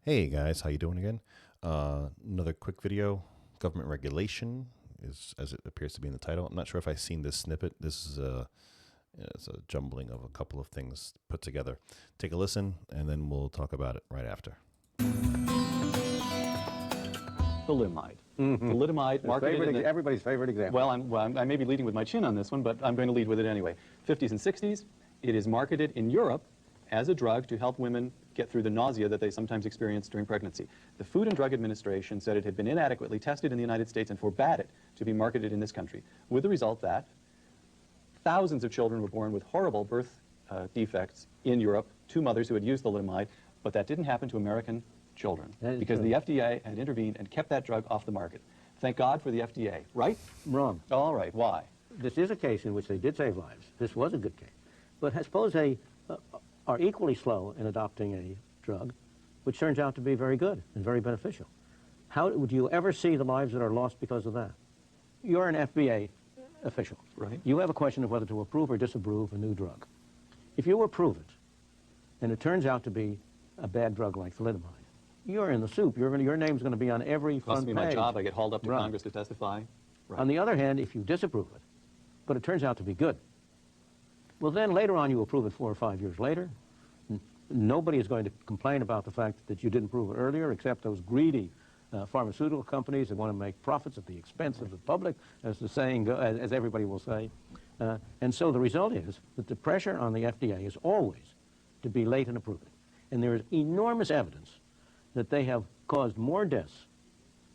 Hey guys, how you doing again? Another quick video. Government regulation is as it appears to be in the title. I'm not sure if I've seen this snippet. This is it's a jumbling of a couple of things put together. Take a listen, and then we'll talk about it right after. Thalidomide. Thalidomide, marketed in the, everybody's favorite example. well, I may be leading with my chin on this one, but I'm going to lead with it anyway. 50s and 60s, it is marketed in Europe as a drug to help women get through the nausea that they sometimes experience during pregnancy. The Food and Drug Administration said it had been inadequately tested in the United States and forbade it to be marketed in this country, with the result that thousands of children were born with horrible birth defects in Europe to mothers who had used thalidomide, but that didn't happen to American children because the FDA had intervened and kept that drug off the market. Thank God for the FDA, right? Wrong. All right, why? This is a case in which they did save lives. This was a good case. But I suppose they are equally slow in adopting a drug, which turns out to be very good and very beneficial. How would you ever see the lives that are lost because of that? You're an FDA official. Right. You have a question of whether to approve or disapprove a new drug. If you approve it, and it turns out to be a bad drug like thalidomide, you're in the soup. Your name's going to be on every front Cost me page. my job. I get hauled up to Right. Congress to testify. Right. On the other hand, if you disapprove it, but it turns out to be good, well, then later on you approve it 4 or 5 years later. Nobody is going to complain about the fact that you didn't prove it earlier, except those greedy pharmaceutical companies that want to make profits at the expense of the public, as the saying as everybody will say. And so the result is that the pressure on the FDA is always to be late in approving. And there is enormous evidence that they have caused more deaths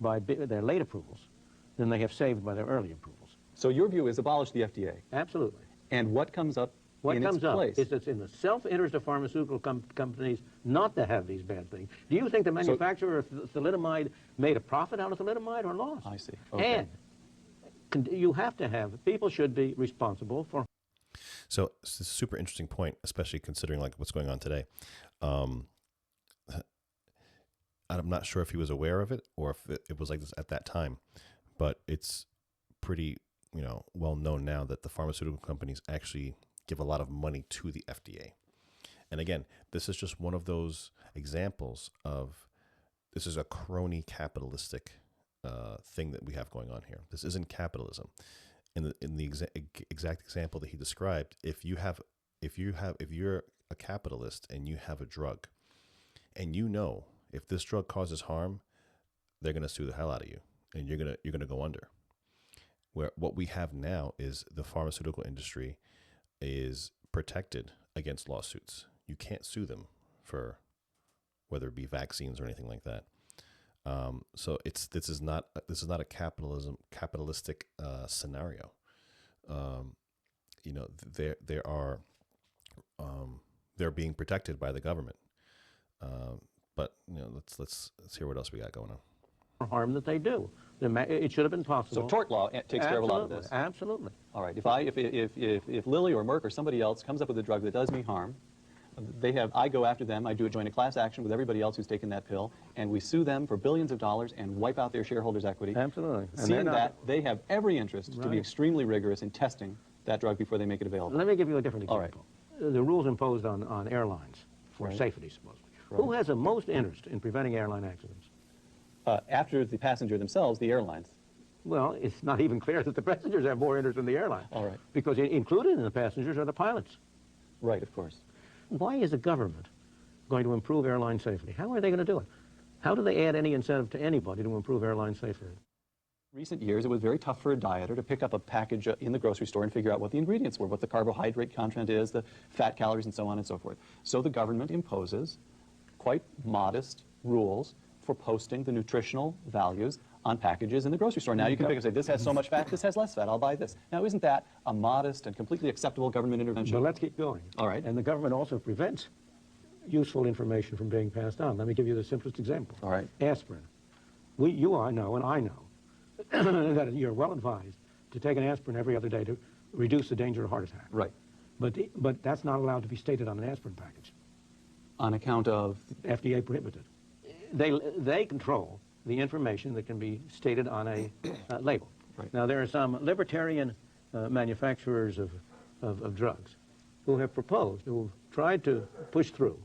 by their late approvals than they have saved by their early approvals. So your view is abolish the FDA. Absolutely. And what comes up What in comes its up place? is it's in the self-interest of pharmaceutical companies not to have these bad things. Do you think the manufacturer of thalidomide made a profit out of thalidomide or lost? I see. Okay. And you have to have, people should be responsible for. So it's a super interesting point, especially considering like what's going on today. I'm not sure if he was aware of it or if it was like this at that time, but it's pretty, well known now that the pharmaceutical companies actually give a lot of money to the FDA. And again, this is just one of those examples of this is a crony capitalistic thing that we have going on here. This isn't capitalism. In the exact example that he described, if you're a capitalist and you have a drug, and if this drug causes harm, they're going to sue the hell out of you, and you're gonna go under. Where what we have now is the pharmaceutical industry is protected against lawsuits. You can't sue them for whether it be vaccines or anything like that. So this is not a capitalistic scenario. They're being protected by the government. But let's hear what else we got going on. Harm that they do. It should have been possible. So tort law takes care of a lot of this. Absolutely. All right. If Lilly or Merck or somebody else comes up with a drug that does me harm, I go after them. I join a class action with everybody else who's taken that pill, and we sue them for billions of dollars and wipe out their shareholders' equity. Absolutely. Seeing that, they have every interest to be extremely rigorous in testing that drug before they make it available. Let me give you a different example. All right. The rules imposed on airlines for safety, supposedly. Right. Who has the most interest in preventing airline accidents? After the passenger themselves, the airlines. Well, it's not even clear that the passengers have more interest in the airline. All right. Because included in the passengers are the pilots. Right, of course. Why is the government going to improve airline safety? How are they going to do it? How do they add any incentive to anybody to improve airline safety? Recent years, it was very tough for a dieter to pick up a package in the grocery store and figure out what the ingredients were, what the carbohydrate content is, the fat calories, and so on and so forth. So the government imposes quite modest rules for posting the nutritional values on packages in the grocery store. Now you can pick and say, this has so much fat, this has less fat, I'll buy this. Now isn't that a modest and completely acceptable government intervention? But let's keep going. All right. And the government also prevents useful information from being passed on. Let me give you the simplest example. All right. Aspirin. I know, and I know, that you're well advised to take an aspirin every other day to reduce the danger of heart attack. Right. But that's not allowed to be stated on an aspirin package. On account of? FDA prohibited. They control the information that can be stated on a label. Right. Now, there are some libertarian manufacturers of drugs who have tried to push through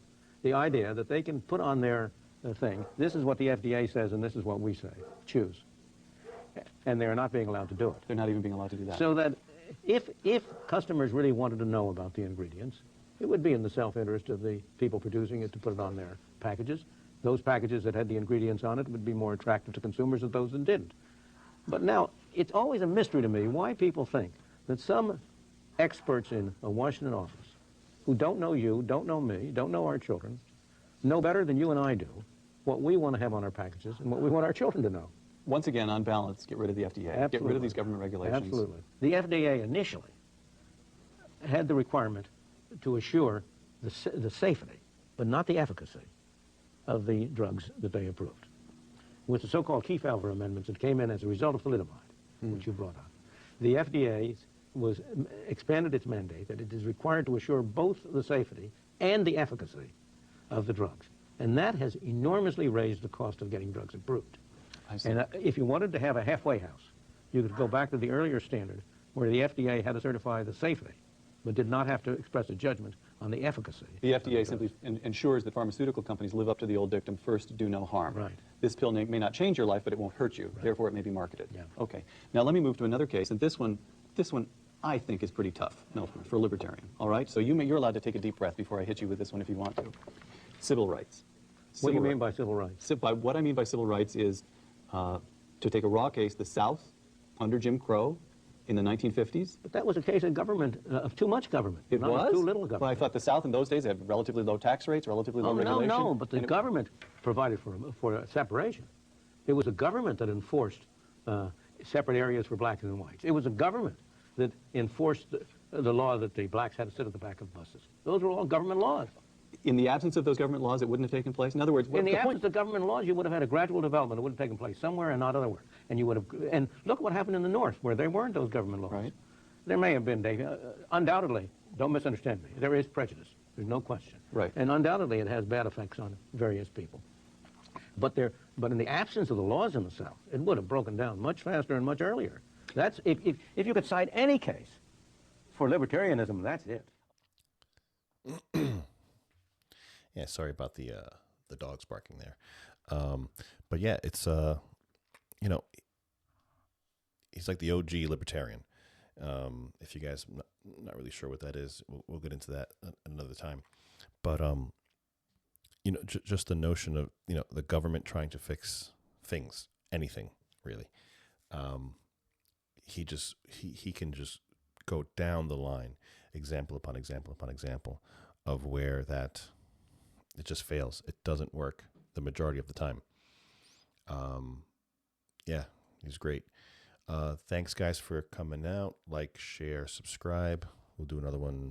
the idea that they can put on their thing. This is what the FDA says, and this is what we say. Choose. And they're not being allowed to do it. They're not even being allowed to do that. So that if customers really wanted to know about the ingredients, it would be in the self-interest of the people producing it to put it on their packages. Those packages that had the ingredients on it would be more attractive to consumers than those that didn't. But now, it's always a mystery to me why people think that some experts in a Washington office who don't know you, don't know me, don't know our children, know better than you and I do what we want to have on our packages and what we want our children to know. Once again, on balance, get rid of the FDA. Absolutely. Get rid of these government regulations. Absolutely. The FDA initially had the requirement to assure the safety, but not the efficacy, of the drugs that they approved. With the so-called Kefauver amendments that came in as a result of thalidomide, which you brought up, the FDA expanded its mandate that it is required to assure both the safety and the efficacy of the drugs. And that has enormously raised the cost of getting drugs approved. I see. And if you wanted to have a halfway house, you could go back to the earlier standard where the FDA had to certify the safety, but did not have to express a judgment on the efficacy. The FDA simply ensures that pharmaceutical companies live up to the old dictum, first do no harm. Right. This pill may not change your life, but it won't hurt you. Right. Therefore, it may be marketed. Yeah. Okay. Now, let me move to another case, and this one I think is pretty tough, Milton, for a libertarian. All right? So you're allowed to take a deep breath before I hit you with this one if you want to. Civil rights. What do you mean by civil rights? What I mean by civil rights is, to take a raw case, the South, under Jim Crow, in the 1950s. But that was a case of government, of too much government. It not was? of too little government. Well, I thought the South in those days had relatively low tax rates, relatively low regulation. No, but the government provided for a separation. It was a government that enforced separate areas for blacks and whites. It was a government that enforced the law that the blacks had to sit at the back of buses. Those were all government laws. In the absence of those government laws, it wouldn't have taken place? In other words, in the absence of government laws, you would have had a gradual development. It would have taken place somewhere and not otherwhere. And you would have, and look what happened in the North, where there weren't those government laws. Right. There may have been, Dave, undoubtedly, don't misunderstand me, there is prejudice. There's no question. Right. And undoubtedly it has bad effects on various people. But in the absence of the laws in the South, it would have broken down much faster and much earlier. That's, if you could cite any case for libertarianism, that's it. Yeah, sorry about the dogs barking there. But yeah, it's he's like the OG libertarian. If you guys not really sure what that is, we'll get into that another time. But just the notion of the government trying to fix things, anything really. He can just go down the line, example upon example upon example, of where that it just fails. It doesn't work the majority of the time. Yeah, he's great. Thanks guys for coming out. Like, share, subscribe. We'll do another one